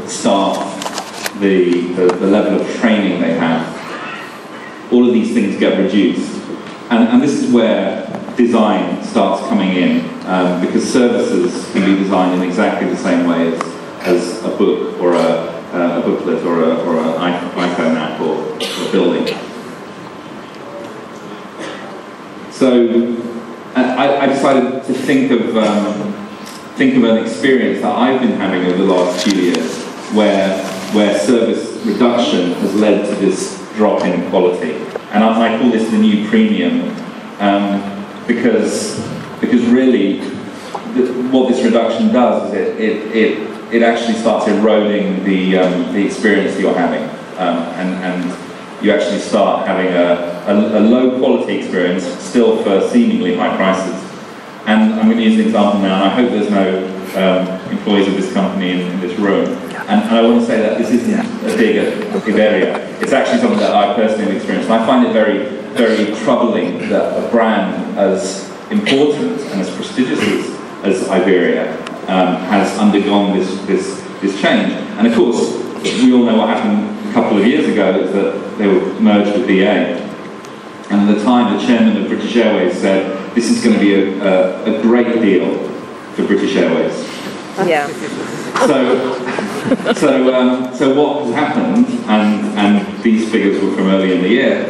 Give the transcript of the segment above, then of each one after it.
staff, the level of training they have, all of these things get reduced. And this is where design starts coming in, because services can be designed in exactly the same way as a book or a booklet or an iPhone app or a building. So I decided to think of an experience that I've been having over the last few years where service reduction has led to this drop in quality. And I call this the new premium, because really what this reduction does is it actually starts eroding the experience you're having, and you actually start having a low quality experience still for seemingly high prices. And I'm going to use an example now, and I hope there's no employees of this company in this room. And I want to say that this isn't a big area. It's actually something that I personally have experienced. And I find it very, very troubling that a brand as important and as prestigious as Iberia has undergone this change. And of course, we all know what happened a couple of years ago, is that they were merged with BA. And at the time, the chairman of British Airways said, this is going to be a great deal for British Airways. Yeah. So what has happened, and these figures were from early in the year,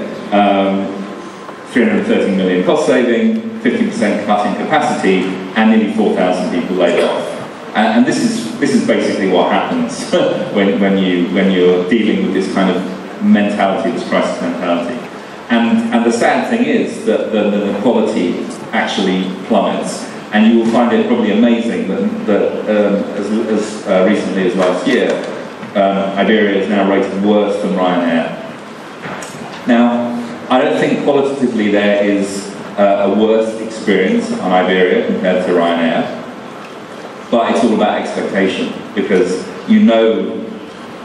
330 million cost saving, 50% cut in capacity, and nearly 4,000 people laid off. And this is basically what happens when you're dealing with this kind of mentality, this crisis mentality. And the sad thing is that the quality actually plummets. And you will find it probably amazing that as recently as last year, Iberia is now rated worse than Ryanair. Now, I don't think qualitatively there is a worse experience on Iberia compared to Ryanair, but it's all about expectation, because you know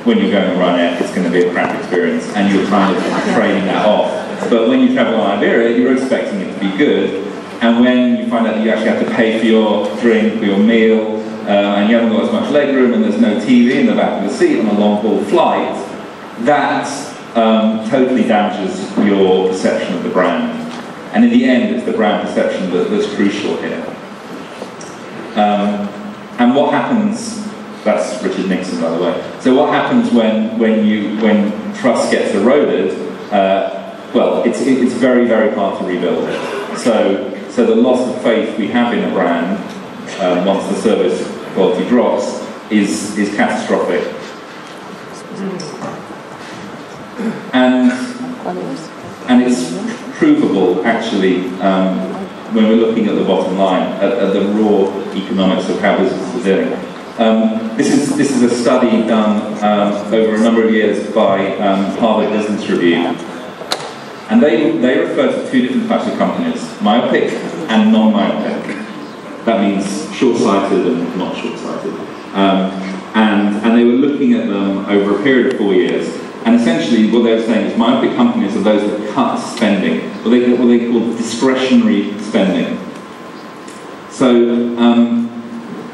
when you're going on Ryanair it's going to be a crap experience, and you're kind of trading that off. But when you travel on Iberia, you're expecting it to be good. And when you find out that you actually have to pay for your drink, for your meal, and you haven't got as much legroom, and there's no TV in the back of the seat on a long-haul flight, that totally damages your perception of the brand. And in the end, it's the brand perception that's crucial here. And what happens? That's Richard Nixon, by the way. So what happens when trust gets eroded? Well, it's very, very hard to rebuild it. So the loss of faith we have in a brand once the service quality drops is catastrophic. And it's provable, actually, when we're looking at the bottom line, at the raw economics of how businesses are doing. This is a study done over a number of years by Harvard Business Review. And they refer to two different types of companies, myopic and non-myopic. That means short-sighted and not short-sighted. And they were looking at them over a period of 4 years. And essentially what they were saying is myopic companies are those that cut spending, what they call discretionary spending. So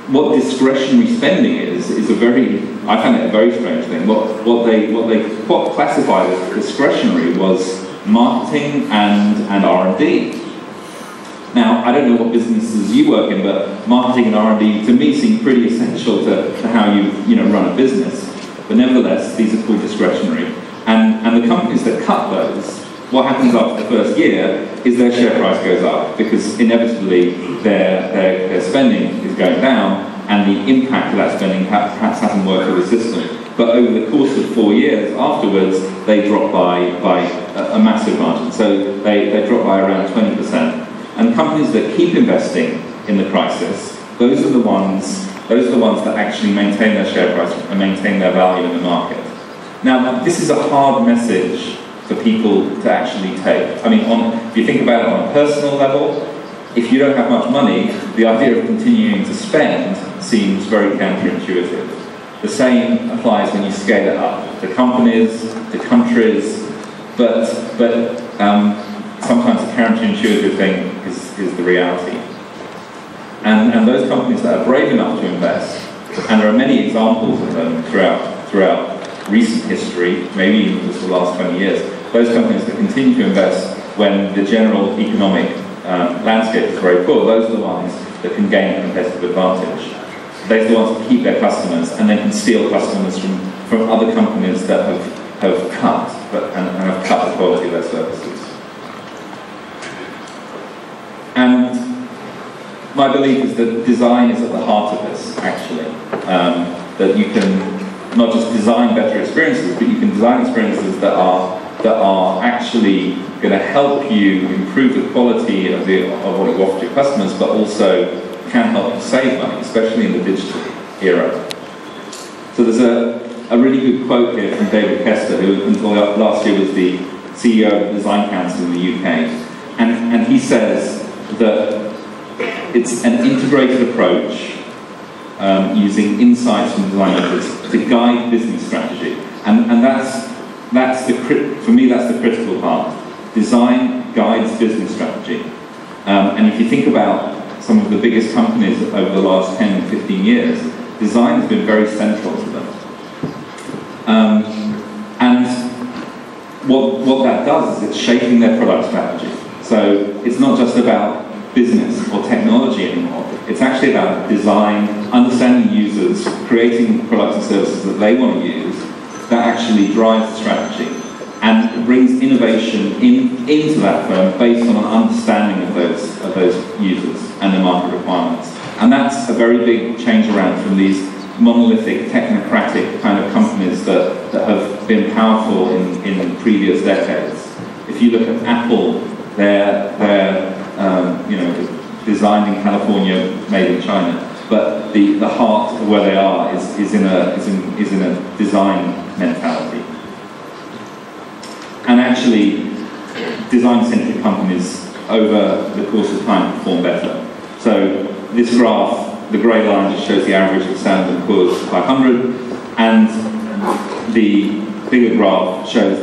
what discretionary spending is I find it a very strange thing. What they classified as discretionary was marketing and R&D. Now, I don't know what businesses you work in, but marketing and R&D to me seem pretty essential to how you run a business. But nevertheless, these are called discretionary. And the companies that cut those, what happens after the first year is their share price goes up, because inevitably their spending is going down, and the impact of that spending perhaps hasn't worked through the system. But over the course of 4 years afterwards, they drop by a massive margin. So they drop by around 20%. And companies that keep investing in the crisis, those are the ones that actually maintain their share price and maintain their value in the market. Now, this is a hard message for people to actually take. I mean, if you think about it on a personal level, if you don't have much money, the idea of continuing to spend seems very counterintuitive. The same applies when you scale it up to companies, to countries, but sometimes the counterintuitive thing is the reality. And those companies that are brave enough to invest And there are many examples of them throughout recent history, maybe even just the last 20 years. Those companies that continue to invest when the general economic landscape is very poor, those are the ones that can gain a competitive advantage. Those are the ones that keep their customers and then can steal customers from other companies that have cut and have cut the quality of their services. And my belief is that design is at the heart of this, actually. That you can not just design better experiences, but you can design experiences that are actually going to help you improve the quality of what you offer to your customers, but also can help you save money, especially in the digital era. So there's a really good quote here from David Kester, who until last year was the CEO of the Design Council in the UK, and he says that it's an integrated approach using insights from design methods to guide business strategy, and for me that's the critical part. Design guides business strategy, and if you think about some of the biggest companies over the last 10, 15 years, design has been very central to them. And what that does is it's shaping their product strategy. So it's not just about business or technology anymore. It's actually about design, understanding users, creating products and services that they want to use that actually drives the strategy and brings innovation into that firm based on an understanding of those users and their market requirements. And that's a very big change around from these monolithic, technocratic kind of companies that have been powerful in previous decades. If you look at Apple, they're designed in California, made in China, but the heart of where they are is in a design mentality. And actually, design-centric companies over the course of time perform better. So this graph, the grey line just shows the average of Standard & Poor's 500, and the bigger graph shows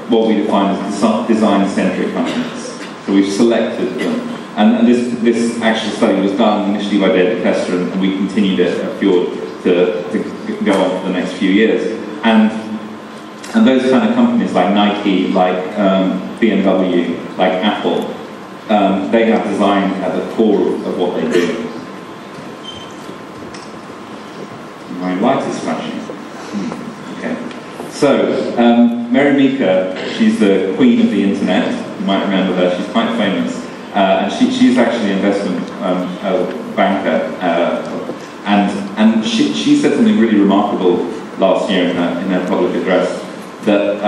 what we define as design-centric companies. So we've selected them. And this actual study was done initially by David Kester, and we continued it at Fjord to go on for the next few years. And those kind of companies like Nike, like BMW, like Apple, they have design at the core of what they do. My light is flashing. Okay. So, Mary Meeker, she's the queen of the internet. You might remember her. She's quite famous. And she's actually an investment banker. And she said something really remarkable last year in her public address, that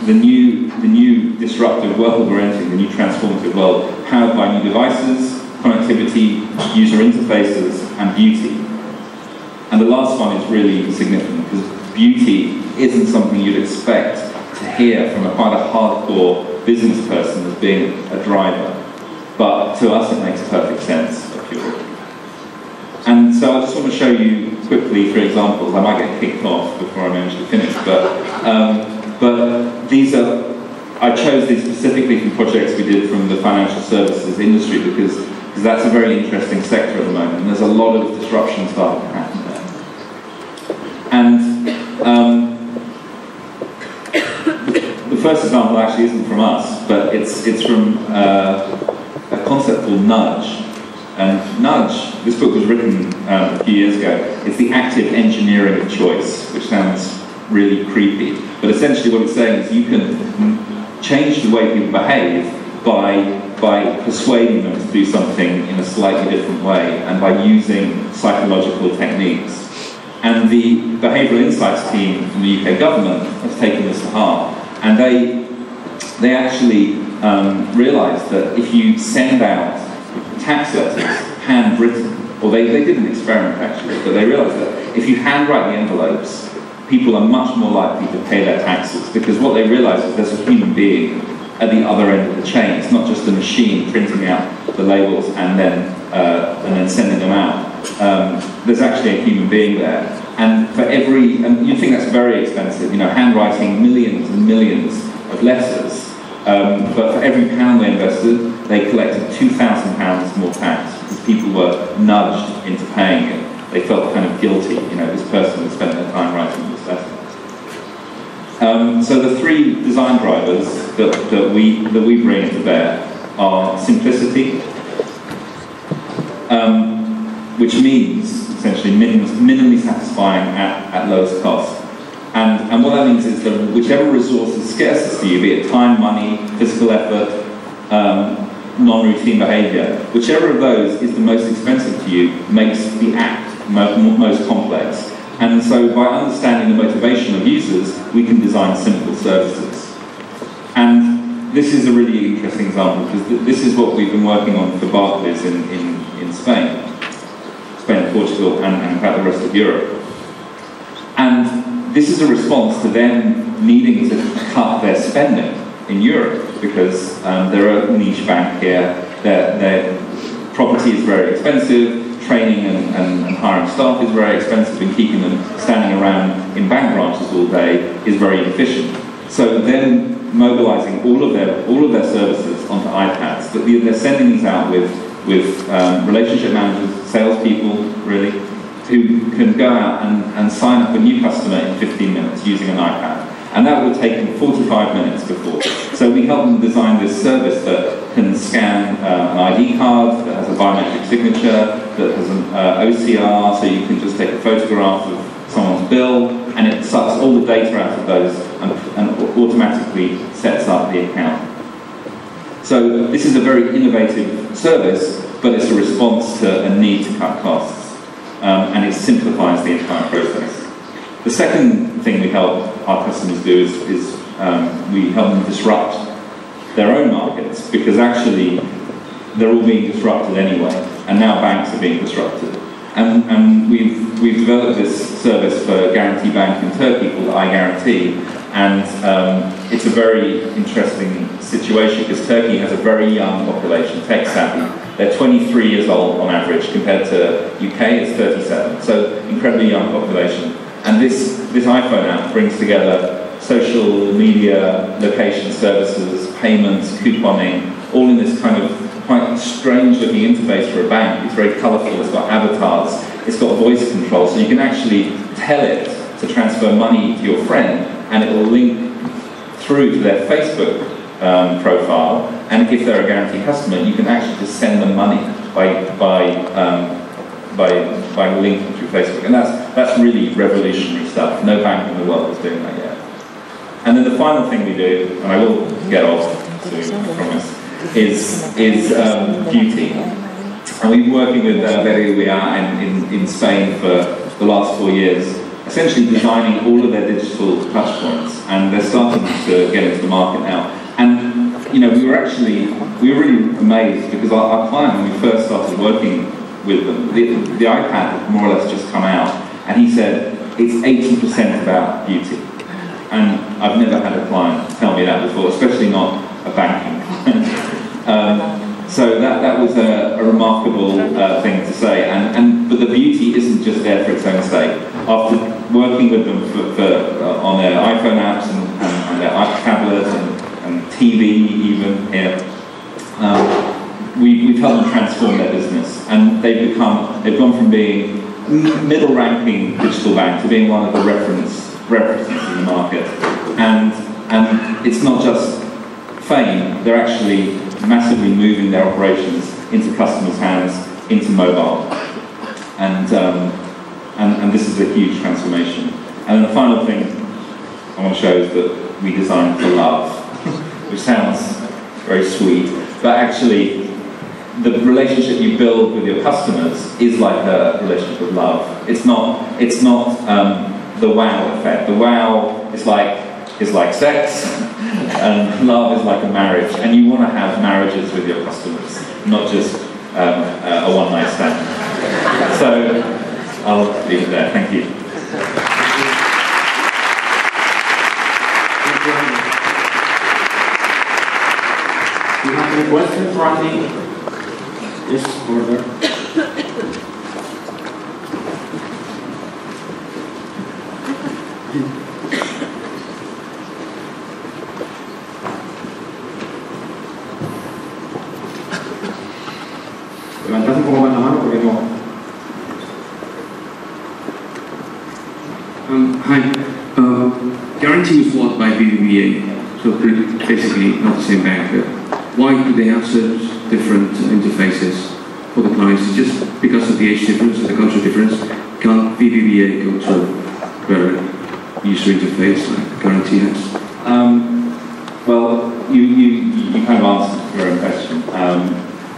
the new disruptive world we're entering, the new transformative world, powered by new devices, connectivity, user interfaces, and beauty. And the last one is really significant because beauty isn't something you'd expect to hear from quite a hardcore business person as being a driver. But to us it makes perfect sense. And so I just want to show you quickly 3 examples. I might get kicked off before I manage to finish, but these are, I chose these specifically from projects we did from the financial services industry because that's a very interesting sector at the moment, and there's a lot of disruption starting to happen there. And the first example actually isn't from us, but it's from a concept called nudge. And nudge, this book was written a few years ago. It's the active engineering of choice, which sounds really creepy. But essentially what it's saying is you can change the way people behave by persuading them to do something in a slightly different way and by using psychological techniques. And the behavioural insights team from the UK government has taken this to heart. And they actually realised that if you send out tax letters handwritten, or they did an experiment actually, but they realised that if you handwrite the envelopes, people are much more likely to pay their taxes, because what they realised is there's a human being at the other end of the chain. It's not just a machine printing out the labels and then sending them out. There's actually a human being there, and and you think that's very expensive, handwriting millions and millions of letters. But for every pound they invested, they collected £2,000 more tax because people were nudged into paying it. they felt kind of guilty. You know, this person had spent their time writing this letter. So the three design drivers that we bring to bear are simplicity, which means essentially minimally satisfying at lowest cost. And what that means is that whichever resource is scarcest to you, be it time, money, physical effort, non-routine behavior, whichever of those is the most expensive to you makes the act most complex. And so by understanding the motivation of users, we can design simple services. And this is a really interesting example, because this is what we've been working on for Barclays in Spain, Portugal, and in fact the rest of Europe. And this is a response to them needing to cut their spending in Europe, because they're a niche bank here, their property is very expensive, training and hiring staff is very expensive, and keeping them standing around in bank branches all day is very inefficient. So then mobilizing all of their services onto iPads, but they're sending these out with relationship managers, salespeople, really, who can go out and sign up a new customer in 15 minutes using an iPad. And that would have taken 45 minutes before. So we help them design this service that can scan an ID card, that has a biometric signature, that has an OCR, so you can just take a photograph of someone's bill, and it sucks all the data out of those and automatically sets up the account. So this is a very innovative service, but it's a response to a need to cut costs, and it simplifies the entire process. The second thing we help our customers do is we help them disrupt their own markets, because actually they're all being disrupted anyway, and now banks are being disrupted. And we've developed this service for Guarantee Bank in Turkey called iGuarantee, and it's a very interesting situation because Turkey has a very young population, tech savvy. They're 23 years old on average, compared to UK it's 37, so incredibly young population. And this iPhone app brings together social media, location services, payments, couponing, all in this kind of quite strange looking interface for a bank. It's very colourful, it's got avatars, it's got voice control, so you can actually tell it to transfer money to your friend, and it will link through to their Facebook profile, and if they're a guaranteed customer, you can actually just send them money by linking through Facebook, and that's really revolutionary stuff. No bank in the world is doing that yet. And then the final thing we do, and I will get off soon, I promise, is beauty. And we've been working with BBVA in Spain for the last 4 years, essentially designing all of their digital touchpoints, and they're starting to get into the market now. And you know, we were really amazed, because our client, when we first started working with them, the iPad had more or less just come out, and he said it's 80% about beauty. And I've never had a client tell me that before, especially not a banking client. So that was a remarkable thing to say. But the beauty isn't just there for its own sake. After working with them on their iPhone apps and their tablets and TV even here, we've helped them transform their business, and they've gone from being middle-ranking digital bank to being one of the references in the market. And it's not just fame; they're actually massively moving their operations into customers' hands, into mobile, and this is a huge transformation. And then the final thing I want to show is that we design for love, which sounds very sweet, but actually the relationship you build with your customers is like a relationship with love. It's not the wow effect. The wow is like sex, and love is like a marriage. And you want to have marriages with your customers, not just a one-night stand. So I'll leave it there. Thank you. Do you have any questions, Randy? Yes, over there. Levantad un poco más la mano porque no. Hi. Guarantee was bought by BBVA, so basically not the same bank. Why do they have such different interfaces for the clients? Is it just because of the age difference or the cultural difference? Can't BBVA go to a better user interface like Guarantee has? Well, you kind of answered your own question.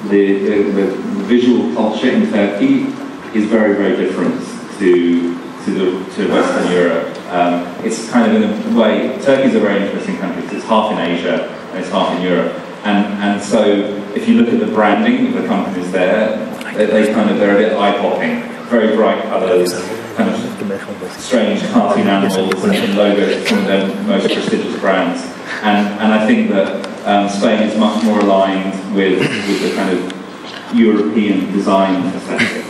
The visual culture in Turkey is very, very different to Western Europe. It's kind of in a way, Turkey's a very interesting country because it's half in Asia and it's half in Europe. And so if you look at the branding of the companies there, they're a bit eye-popping. Very bright colours, kind of strange cartoon animals and logos of some of their most prestigious brands. And I think that Spain is much more aligned with the kind of European design aesthetic.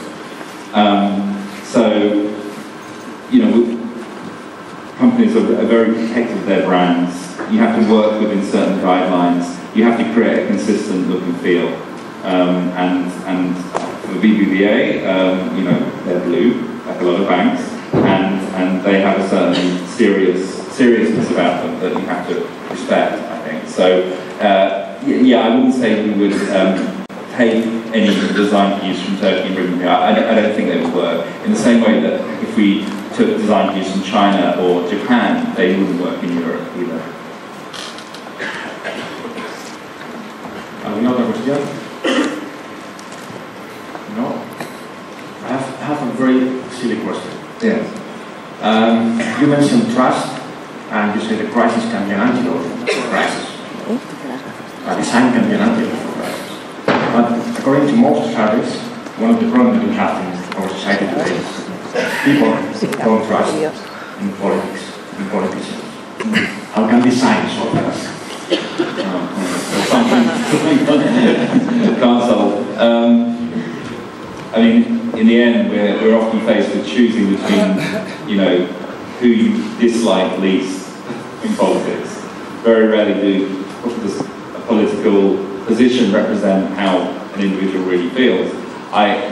So, you know, companies are very protective of their brands. You have to work within certain guidelines. You have to create a consistent look and feel. And for BBVA, you know, they're blue, like a lot of banks, and they have a certain seriousness about them that you have to respect, I think. So, yeah, I wouldn't say we would take any design cues from Turkey and bring them here. I don't think they would work. In the same way that if we took design cues from China or Japan, they wouldn't work in Europe either. Another question? No? I have a very silly question. Yes. You mentioned trust, and you say the crisis can be an antidote for crisis. A design can be an antidote for crisis. But according to most surveys, one of the problems we have in our society today is people don't trust in politics, in politicians. How can design solve that? Can't solve. I mean, in the end, we're often faced with choosing between, you know, who you dislike least in politics. Very rarely does a political position represent how an individual really feels. I'm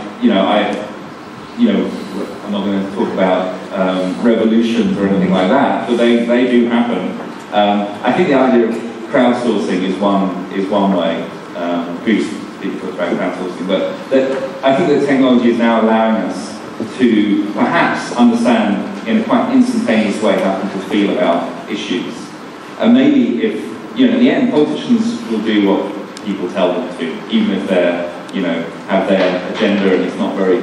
not going to talk about revolutions or anything like that, but they do happen. I think the idea of crowdsourcing is one way. People talk about crowdsourcing, but I think that technology is now allowing us to perhaps understand in a quite instantaneous way how people feel about issues. And maybe if, you know, in the end, politicians will do what people tell them to, even if they're, you know, have their agenda and it's very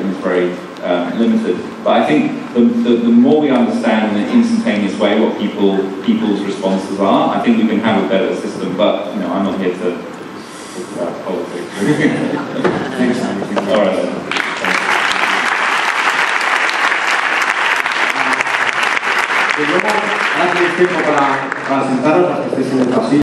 limited. But I think the more we understand in an instantaneous way what people's responses are, I think we can have a better system. But, you know, I'm not here to talk about politics. Thanks, Andy. All right then. Luego, ahora tenéis tiempo para sentaros, los que estéis en el pasillo.